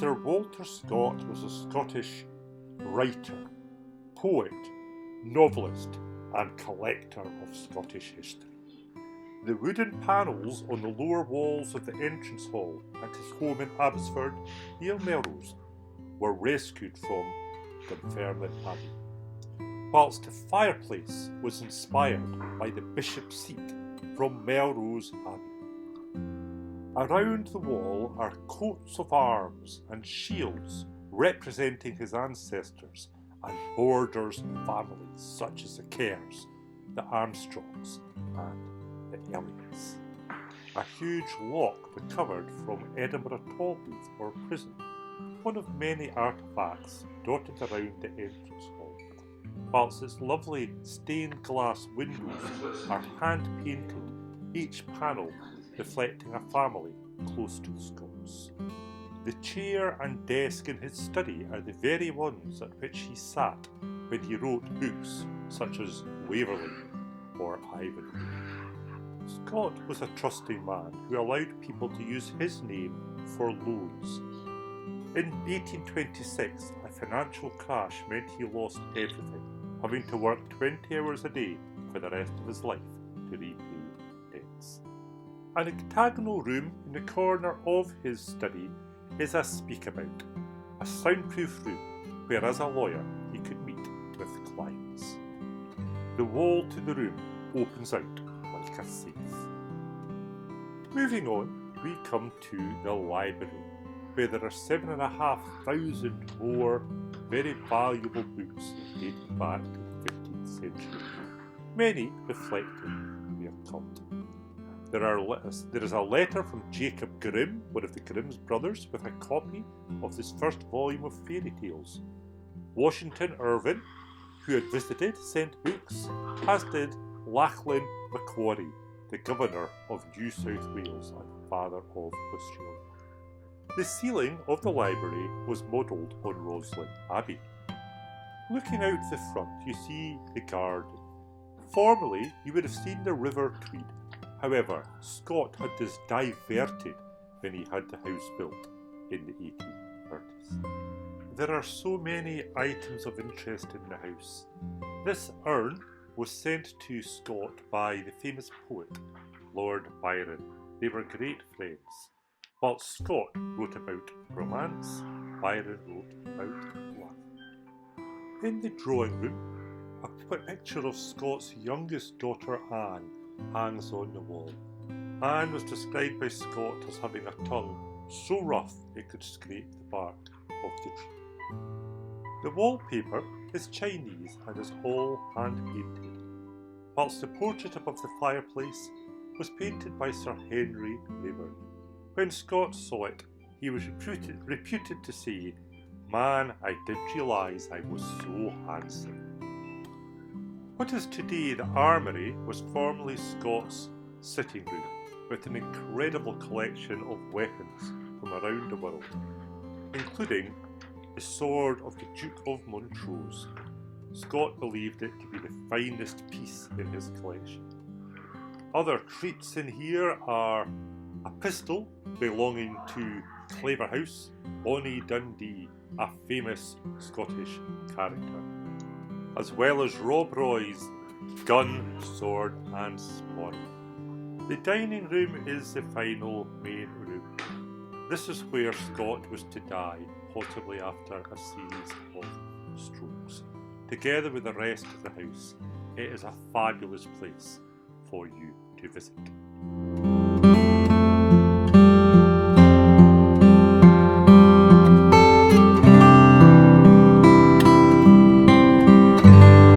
Sir Walter Scott was a Scottish writer, poet, novelist and collector of Scottish history. The wooden panels on the lower walls of the entrance hall at his home in Abbotsford, near Melrose, were rescued from Dunfermline Abbey, whilst the fireplace was inspired by the bishop's seat from Melrose Abbey. Around the wall are coats of arms and shields representing his ancestors and borders families such as the Kerrs, the Armstrongs and the Elliots. A huge lock recovered from Edinburgh Tolbooth or prison, one of many artefacts dotted around the entrance hall, whilst its lovely stained glass windows are hand-painted, each panel reflecting a family close to the Scots. The chair and desk in his study are the very ones at which he sat when he wrote books such as Waverley or Ivanhoe. Scott was a trusting man who allowed people to use his name for loans. In 1826, a financial crash meant he lost everything, having to work 20 hours a day for the rest of his life to repay debts. An octagonal room in the corner of his study is a speakabout, a soundproof room where as a lawyer he could meet with clients. The wall to the room opens out like a safe. Moving on, we come to the library, where there are 7,500 more very valuable books dating back to the 15th century, many reflecting the occult. There is a letter from Jacob Grimm, one of the Grimm's brothers, with a copy of this first volume of fairy tales. Washington Irvine, who had visited, sent books, as did Lachlan Macquarie, the governor of New South Wales and father of Australia. The ceiling of the library was modelled on Roslin Abbey. Looking out the front, you see the garden. Formerly, you would have seen the River Tweed. However, Scott had this diverted when he had the house built in the 1830s. There are so many items of interest in the house. This urn was sent to Scott by the famous poet, Lord Byron. They were great friends. While Scott wrote about romance, Byron wrote about love. In the drawing room, a picture of Scott's youngest daughter Anne hangs on the wall. Anne was described by Scott as having a tongue so rough it could scrape the bark of the tree. The wallpaper is Chinese and is all hand-painted, whilst the portrait above the fireplace was painted by Sir Henry Leyburn. When Scott saw it, he was reputed to say, "Man, I did realise I was so handsome." What is today the armoury was formerly Scott's sitting room, with an incredible collection of weapons from around the world, including the sword of the Duke of Montrose. Scott believed it to be the finest piece in his collection. Other treats in here are a pistol belonging to Claverhouse, Bonnie Dundee, a famous Scottish character, as well as Rob Roy's gun, sword and sporran. The dining room is the final main room. This is where Scott was to die, possibly after a series of strokes. Together with the rest of the house, it is a fabulous place for you to visit.